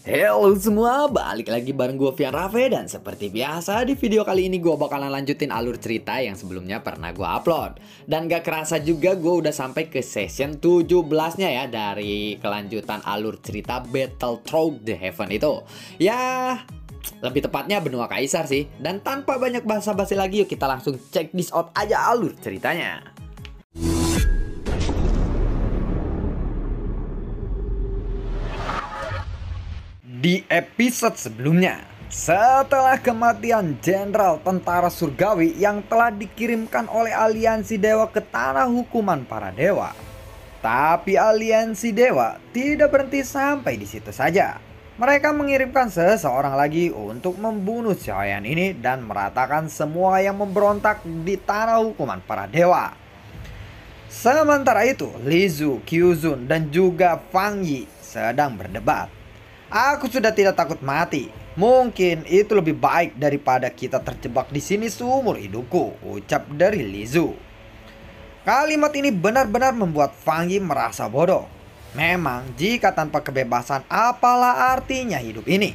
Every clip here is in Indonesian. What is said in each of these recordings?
Halo semua, balik lagi bareng gue Vian Raffe. Dan seperti biasa di video kali ini gue bakalan lanjutin alur cerita yang sebelumnya pernah gue upload. Dan gak kerasa juga gue udah sampai ke session 17-nya ya, dari kelanjutan alur cerita Battle Through the Heaven itu. Ya, lebih tepatnya benua kaisar sih. Dan tanpa banyak basa-basi lagi, yuk kita langsung check this out aja alur ceritanya. Di episode sebelumnya, setelah kematian Jenderal Tentara Surgawi yang telah dikirimkan oleh aliansi dewa ke tanah hukuman para dewa. Tapi aliansi dewa tidak berhenti sampai di situ saja. Mereka mengirimkan seseorang lagi untuk membunuh Xiaoyan ini dan meratakan semua yang memberontak di tanah hukuman para dewa. Sementara itu, Li Zhu, Qiuzun, dan juga Fang Yi sedang berdebat. Aku sudah tidak takut mati. Mungkin itu lebih baik daripada kita terjebak di sini seumur hidupku, ucap dari Li Zhu. Kalimat ini benar-benar membuat Fang Yi merasa bodoh. Memang jika tanpa kebebasan apalah artinya hidup ini?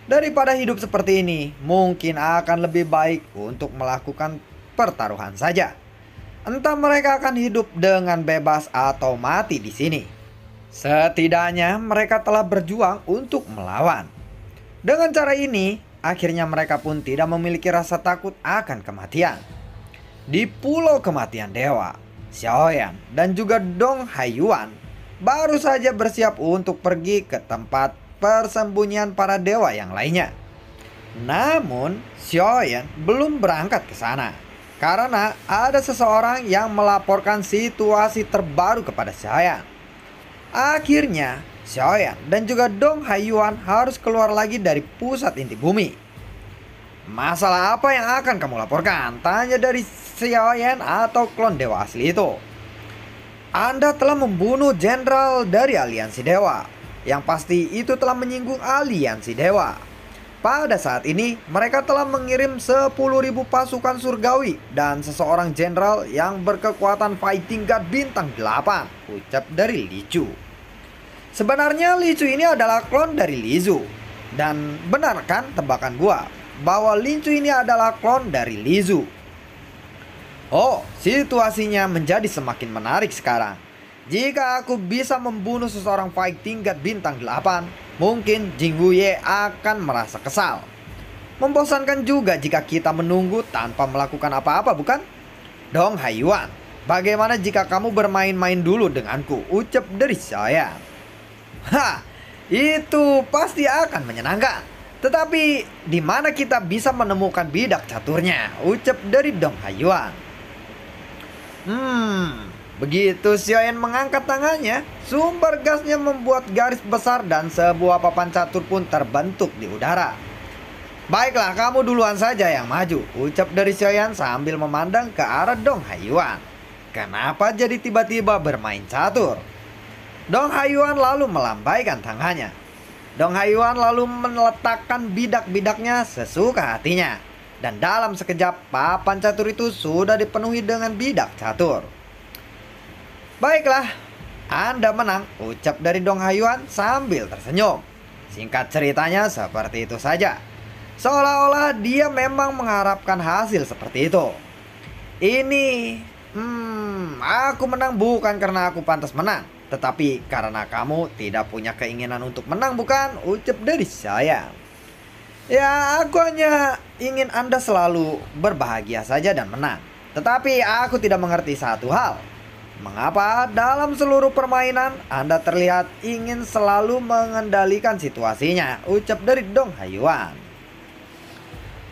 Daripada hidup seperti ini, mungkin akan lebih baik untuk melakukan pertaruhan saja. Entah mereka akan hidup dengan bebas atau mati di sini. Setidaknya mereka telah berjuang untuk melawan. Dengan cara ini, akhirnya mereka pun tidak memiliki rasa takut akan kematian. Di pulau kematian dewa, Xiaoyan dan juga Dong Haiyuan baru saja bersiap untuk pergi ke tempat persembunyian para dewa yang lainnya. Namun, Xiaoyan belum berangkat ke sana karena ada seseorang yang melaporkan situasi terbaru kepada Xiaoyan. Akhirnya, Xiaoyan dan juga Dong Haiyuan harus keluar lagi dari pusat inti bumi. Masalah apa yang akan kamu laporkan? Tanya dari Xiaoyan atau klon dewa asli itu. Anda telah membunuh jenderal dari aliansi dewa. Yang pasti itu telah menyinggung aliansi dewa. Pada saat ini, mereka telah mengirim 10.000 pasukan surgawi dan seseorang jenderal yang berkekuatan fighting god bintang 8, ucap dari Li Zhu. Sebenarnya Li Zhu ini adalah klon dari Li Zhu. Dan benar kan tebakan gua bahwa Li Zhu ini adalah klon dari Li Zhu? Oh, situasinya menjadi semakin menarik sekarang. Jika aku bisa membunuh seseorang fighting god bintang 8, mungkin Jingguye akan merasa kesal. Membosankan juga jika kita menunggu tanpa melakukan apa-apa, bukan? Dong Haiyuan, bagaimana jika kamu bermain-main dulu denganku? Ucap dari saya. Hah, itu pasti akan menyenangkan. Tetapi di mana kita bisa menemukan bidak caturnya? Ucap dari Dong Haiyuan. Begitu Xiaoyan mengangkat tangannya, sumber gasnya membuat garis besar dan sebuah papan catur pun terbentuk di udara. Baiklah, kamu duluan saja yang maju, ucap dari Xiaoyan sambil memandang ke arah Dong Haiyuan. Kenapa jadi tiba-tiba bermain catur? Dong Haiyuan lalu melambaikan tangannya. Dong Haiyuan lalu meletakkan bidak-bidaknya sesuka hatinya. Dan dalam sekejap, papan catur itu sudah dipenuhi dengan bidak catur. Baiklah, Anda menang, ucap dari Dong Haiyuan sambil tersenyum. Singkat ceritanya seperti itu saja. Seolah-olah dia memang mengharapkan hasil seperti itu. Ini, aku menang bukan karena aku pantas menang, tetapi karena kamu tidak punya keinginan untuk menang, bukan? Ucap dari saya. Ya, aku hanya ingin Anda selalu berbahagia saja dan menang. Tetapi aku tidak mengerti satu hal. Mengapa dalam seluruh permainan Anda terlihat ingin selalu mengendalikan situasinya? Ucap dari Dong Haiyuan.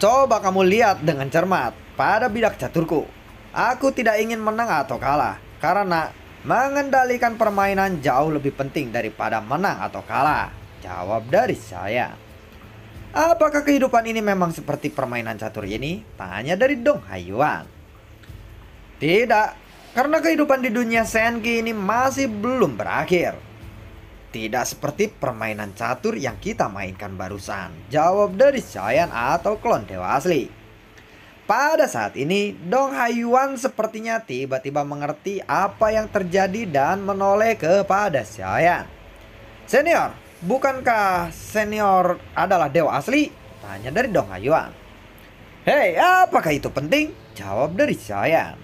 Coba kamu lihat dengan cermat pada bidak caturku. Aku tidak ingin menang atau kalah, karena mengendalikan permainan jauh lebih penting daripada menang atau kalah, jawab dari saya. Apakah kehidupan ini memang seperti permainan catur ini? Tanya dari Dong Haiyuan. Tidak, karena kehidupan di dunia Senki ini masih belum berakhir. Tidak seperti permainan catur yang kita mainkan barusan, jawab dari Xiaoyan atau klon dewa asli. Pada saat ini, Dong Haiyuan sepertinya tiba-tiba mengerti apa yang terjadi dan menoleh kepada Xiaoyan. Senior, Bukankah senior adalah dewa asli? Tanya dari Dong Haiyuan. Hei, apakah itu penting? Jawab dari Xiaoyan.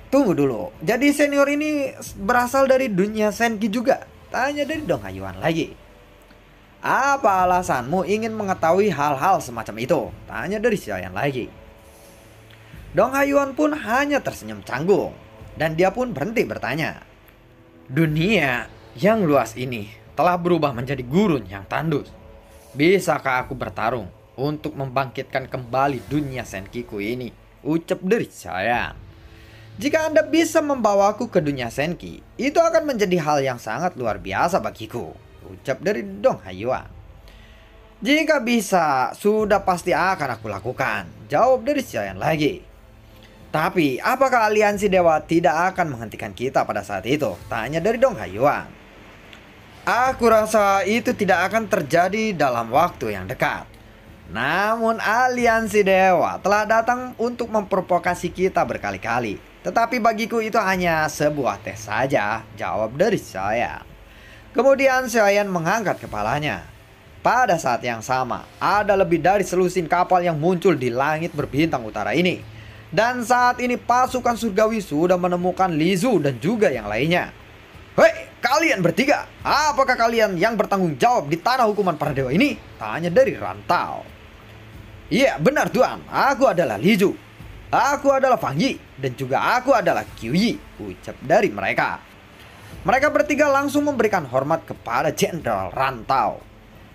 Tunggu dulu, jadi senior ini berasal dari dunia Senki juga? Tanya dari Dong Haiyuan lagi. Apa alasanmu ingin mengetahui hal-hal semacam itu? Tanya dari Xiaoyan lagi. Dong Haiyuan pun hanya tersenyum canggung. Dan dia pun berhenti bertanya. Dunia yang luas ini telah berubah menjadi gurun yang tandus. Bisakah aku bertarung untuk membangkitkan kembali dunia Senkiku ini? Ucap dari Xiaoyan. Jika Anda bisa membawaku ke dunia Senki, itu akan menjadi hal yang sangat luar biasa bagiku. Ucap dari Dong Haiyuan. Jika bisa, sudah pasti akan aku lakukan. Jawab dari Xiaoyan lagi. Tapi apakah aliansi dewa tidak akan menghentikan kita pada saat itu? Tanya dari Dong Haiyuan. Aku rasa itu tidak akan terjadi dalam waktu yang dekat. Namun aliansi dewa telah datang untuk memprovokasi kita berkali-kali. Tetapi bagiku itu hanya sebuah tes saja. Jawab dari Xiaoyan. Kemudian Xiaoyan mengangkat kepalanya. Pada saat yang sama, ada lebih dari selusin kapal yang muncul di langit berbintang utara ini. Dan saat ini pasukan surgawi sudah menemukan Li Zhu dan juga yang lainnya. Hei, kalian bertiga, apakah kalian yang bertanggung jawab di tanah hukuman para dewa ini? Tanya dari Rantau. Iya, benar Tuan, aku adalah Li Zhu. Aku adalah Fang Yi, dan juga aku adalah Qiu Yi, ucap dari mereka. Mereka bertiga langsung memberikan hormat kepada Jenderal Rantau.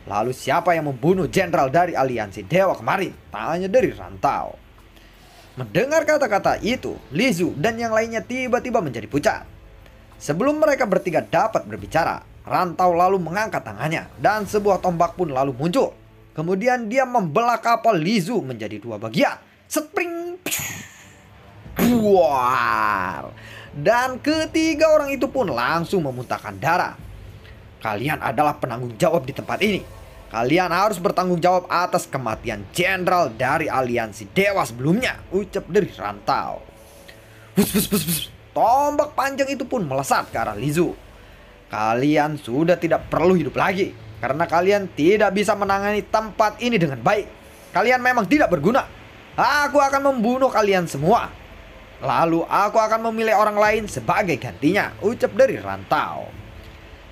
Lalu siapa yang membunuh jenderal dari aliansi dewa kemarin? Tanya dari Rantau. Mendengar kata-kata itu, Li Zhu dan yang lainnya tiba-tiba menjadi pucat. Sebelum mereka bertiga dapat berbicara, Rantau lalu mengangkat tangannya dan sebuah tombak pun lalu muncul. Kemudian dia membelah kapal Li Zhu menjadi dua bagian. Spring, buar. Dan ketiga orang itu pun langsung memuntahkan darah. Kalian adalah penanggung jawab di tempat ini. Kalian harus bertanggung jawab atas kematian jenderal dari aliansi dewa sebelumnya, ucap dari Rantau. Bus, bus, bus, bus. Tombak panjang itu pun melesat ke arah Li Zhu. Kalian sudah tidak perlu hidup lagi, karena kalian tidak bisa menangani tempat ini dengan baik. Kalian memang tidak berguna. Aku akan membunuh kalian semua. Lalu aku akan memilih orang lain sebagai gantinya, ucap dari Rantau.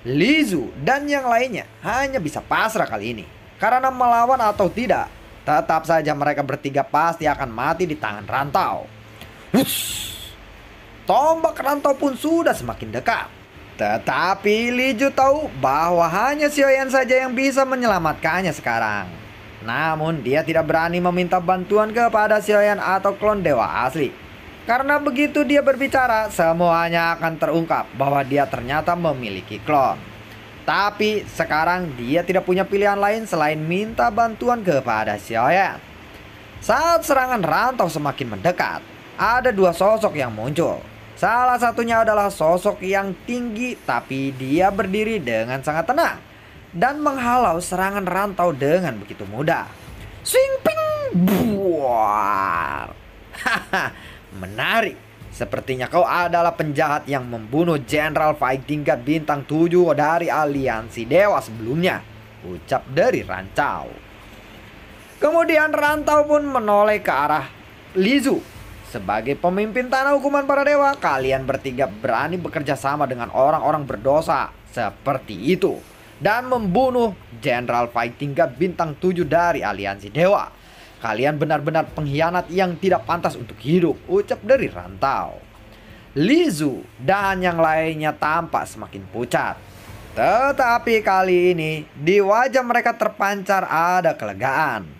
Li Zhu dan yang lainnya hanya bisa pasrah kali ini. Karena melawan atau tidak, tetap saja mereka bertiga pasti akan mati di tangan Rantau. Wush! Tombak Rantau pun sudah semakin dekat. Tetapi Li Zhu tahu bahwa hanya Xiaoyan saja yang bisa menyelamatkannya sekarang. Namun dia tidak berani meminta bantuan kepada Xiaoyan atau klon dewa asli. Karena begitu dia berbicara, semuanya akan terungkap bahwa dia ternyata memiliki klon. Tapi sekarang dia tidak punya pilihan lain selain minta bantuan kepada Xiaoyan. Saat serangan Rantau semakin mendekat, ada dua sosok yang muncul. Salah satunya adalah sosok yang tinggi, tapi dia berdiri dengan sangat tenang dan menghalau serangan Rantau dengan begitu mudah. Swing ping buar. Haha, menarik. Sepertinya kau adalah penjahat yang membunuh Jenderal Fighting God bintang 7 dari aliansi dewa sebelumnya, ucap dari Rantau. Kemudian Rantau pun menoleh ke arah Li Zhu. Sebagai pemimpin tanah hukuman para dewa, kalian bertiga berani bekerja sama dengan orang-orang berdosa seperti itu dan membunuh Jenderal Fighting God bintang 7 dari aliansi dewa. Kalian benar-benar pengkhianat yang tidak pantas untuk hidup, ucap dari Rantau. Li Zhu dan yang lainnya tampak semakin pucat. Tetapi kali ini di wajah mereka terpancar ada kelegaan.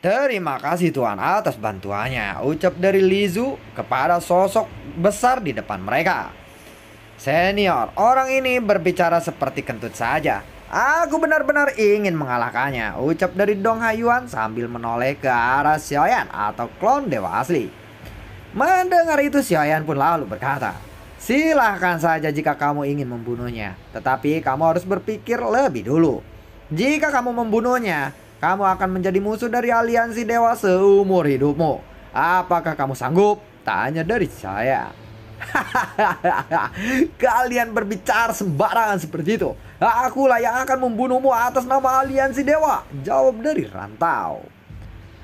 Terima kasih Tuan atas bantuannya, ucap dari Li Zhu kepada sosok besar di depan mereka. Senior, orang ini berbicara seperti kentut saja. Aku benar-benar ingin mengalahkannya, ucap dari Dong Haiyuan sambil menoleh ke arah Xiaoyan atau klon dewa asli. Mendengar itu Xiaoyan pun lalu berkata, silahkan saja jika kamu ingin membunuhnya, tetapi kamu harus berpikir lebih dulu. Jika kamu membunuhnya, kamu akan menjadi musuh dari aliansi dewa seumur hidupmu. Apakah kamu sanggup? Tanya dari saya. Kalian berbicara sembarangan seperti itu. Akulah yang akan membunuhmu atas nama aliansi dewa, jawab dari Rantau.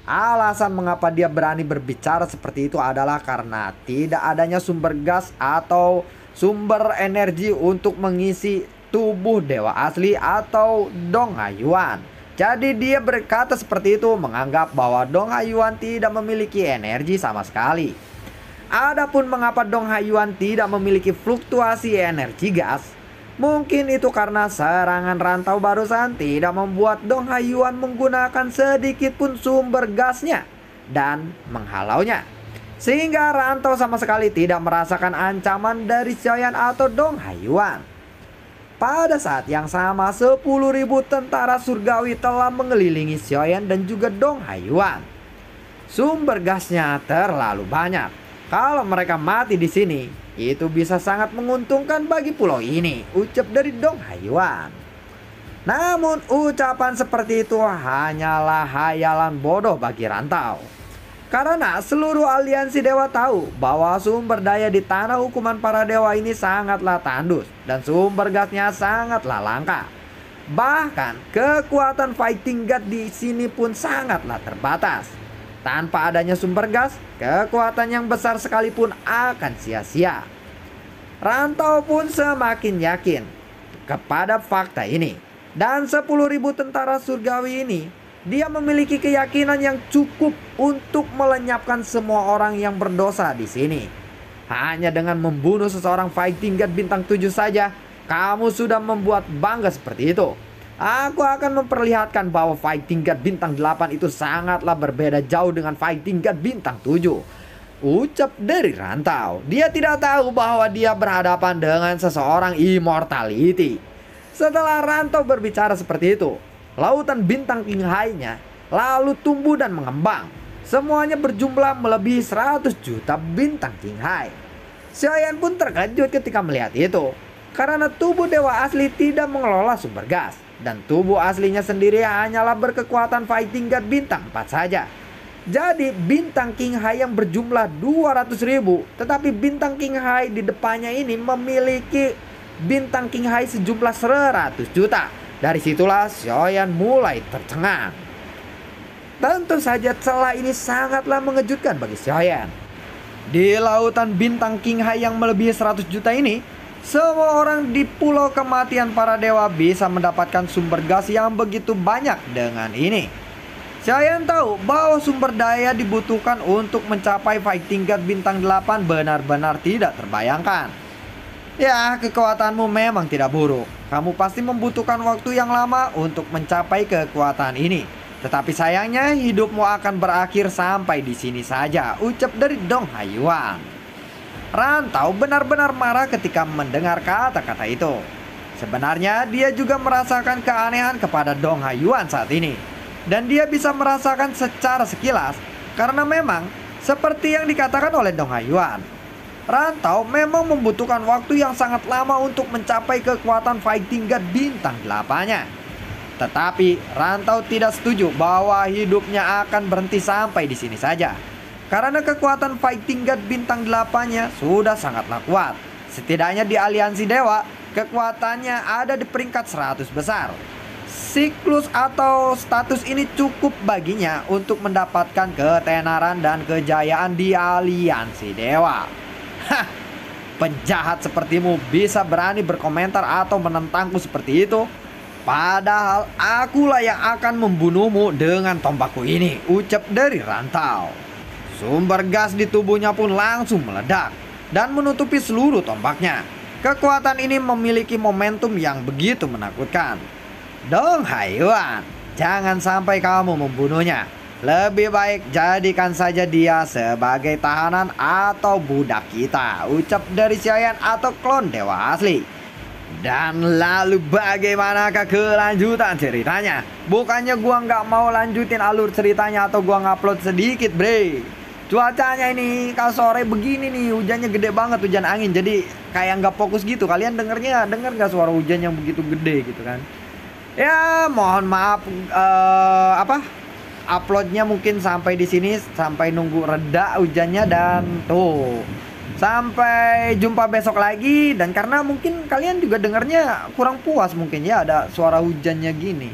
Alasan mengapa dia berani berbicara seperti itu adalah karena tidak adanya sumber gas atau sumber energi untuk mengisi tubuh dewa asli atau Dong Haiyuan. Jadi dia berkata seperti itu menganggap bahwa Dong Haiyuan tidak memiliki energi sama sekali. Adapun mengapa Dong Haiyuan tidak memiliki fluktuasi energi gas, mungkin itu karena serangan Rantau barusan tidak membuat Dong Haiyuan menggunakan sedikit pun sumber gasnya dan menghalaunya. Sehingga Rantau sama sekali tidak merasakan ancaman dari Xiaoyan atau Dong Haiyuan. Pada saat yang sama 10.000 tentara surgawi telah mengelilingi Xiaoyan dan juga Dong Haiyuan. Sumber gasnya terlalu banyak. Kalau mereka mati di sini, itu bisa sangat menguntungkan bagi pulau ini, ucap dari Dong Haiyuan. Namun ucapan seperti itu hanyalah hayalan bodoh bagi Rantau. Karena seluruh aliansi dewa tahu bahwa sumber daya di tanah hukuman para dewa ini sangatlah tandus dan sumber gasnya sangatlah langka. Bahkan kekuatan fighting god di sini pun sangatlah terbatas. Tanpa adanya sumber gas, kekuatan yang besar sekalipun akan sia-sia. Rantau pun semakin yakin kepada fakta ini. Dan 10.000 tentara surgawi ini, dia memiliki keyakinan yang cukup untuk melenyapkan semua orang yang berdosa di sini. Hanya dengan membunuh seseorang fighting god bintang 7 saja, kamu sudah membuat bangga seperti itu. Aku akan memperlihatkan bahwa fighting god bintang 8 itu sangatlah berbeda jauh dengan fighting god bintang 7. Ucap dari Rantau. Dia tidak tahu bahwa dia berhadapan dengan seseorang immortality. Setelah Rantau berbicara seperti itu, lautan bintang Qinghai-nya lalu tumbuh dan mengembang. Semuanya berjumlah melebihi 100 juta bintang Qinghai. Xiaoyan pun terkejut ketika melihat itu. Karena tubuh dewa asli tidak mengelola sumber gas. Dan tubuh aslinya sendiri hanyalah berkekuatan fighting god bintang 4 saja. Jadi bintang Qinghai yang berjumlah 200.000, tetapi bintang Qinghai di depannya ini memiliki bintang Qinghai sejumlah 100 juta. Dari situlah Xiaoyan mulai tercengang. Tentu saja celah ini sangatlah mengejutkan bagi Xiaoyan. Di lautan bintang Qinghai yang melebihi 100 juta ini, semua orang di pulau kematian para dewa bisa mendapatkan sumber gas yang begitu banyak dengan ini. Xiaoyan tahu bahwa sumber daya dibutuhkan untuk mencapai fighting god bintang 8 benar-benar tidak terbayangkan. Ya, kekuatanmu memang tidak buruk. Kamu pasti membutuhkan waktu yang lama untuk mencapai kekuatan ini. Tetapi sayangnya hidupmu akan berakhir sampai di sini saja, ucap dari Dong Haiyuan. Rantau benar-benar marah ketika mendengar kata-kata itu. Sebenarnya dia juga merasakan keanehan kepada Dong Haiyuan saat ini. Dan dia bisa merasakan secara sekilas karena memang seperti yang dikatakan oleh Dong Haiyuan, Rantau memang membutuhkan waktu yang sangat lama untuk mencapai kekuatan fighting god bintang 8-nya. Tetapi Rantau tidak setuju bahwa hidupnya akan berhenti sampai di sini saja. Karena kekuatan fighting god bintang 8-nya sudah sangatlah kuat. Setidaknya di aliansi dewa, kekuatannya ada di peringkat 100 besar. Siklus atau status ini cukup baginya untuk mendapatkan ketenaran dan kejayaan di aliansi dewa. Hah, penjahat sepertimu bisa berani berkomentar atau menentangku seperti itu? Padahal akulah yang akan membunuhmu dengan tombakku ini, ucap dari Rantau. Sumber gas di tubuhnya pun langsung meledak dan menutupi seluruh tombaknya. Kekuatan ini memiliki momentum yang begitu menakutkan. Dong Haiyuan, jangan sampai kamu membunuhnya. Lebih baik jadikan saja dia sebagai tahanan atau budak kita, ucap dari Xiaoyan atau klon dewa asli. Dan lalu bagaimanakah kelanjutan ceritanya? Bukannya gua nggak mau lanjutin alur ceritanya atau gua ngupload sedikit, bre. Cuacanya ini kalau sore begini nih, hujannya gede banget, hujan angin, jadi kayak nggak fokus gitu. Kalian denger nggak suara hujan yang begitu gede gitu kan? Ya mohon maaf, uploadnya mungkin sampai di sini, sampai nunggu reda hujannya. Dan tuh Sampai jumpa besok lagi. Dan karena mungkin kalian juga dengarnya kurang puas mungkin ya ada suara hujannya gini.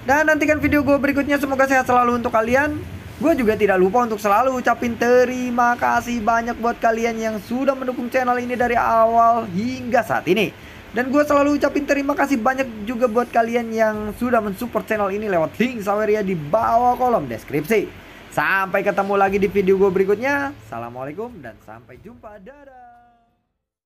Dan nantikan video gue berikutnya, semoga sehat selalu untuk kalian. Gue juga tidak lupa untuk selalu ucapin terima kasih banyak buat kalian yang sudah mendukung channel ini dari awal hingga saat ini. Dan gue selalu ucapin terima kasih banyak juga buat kalian yang sudah mensupport channel ini lewat link Saweria di bawah kolom deskripsi. Sampai ketemu lagi di video gue berikutnya. Assalamualaikum dan sampai jumpa. Dadah.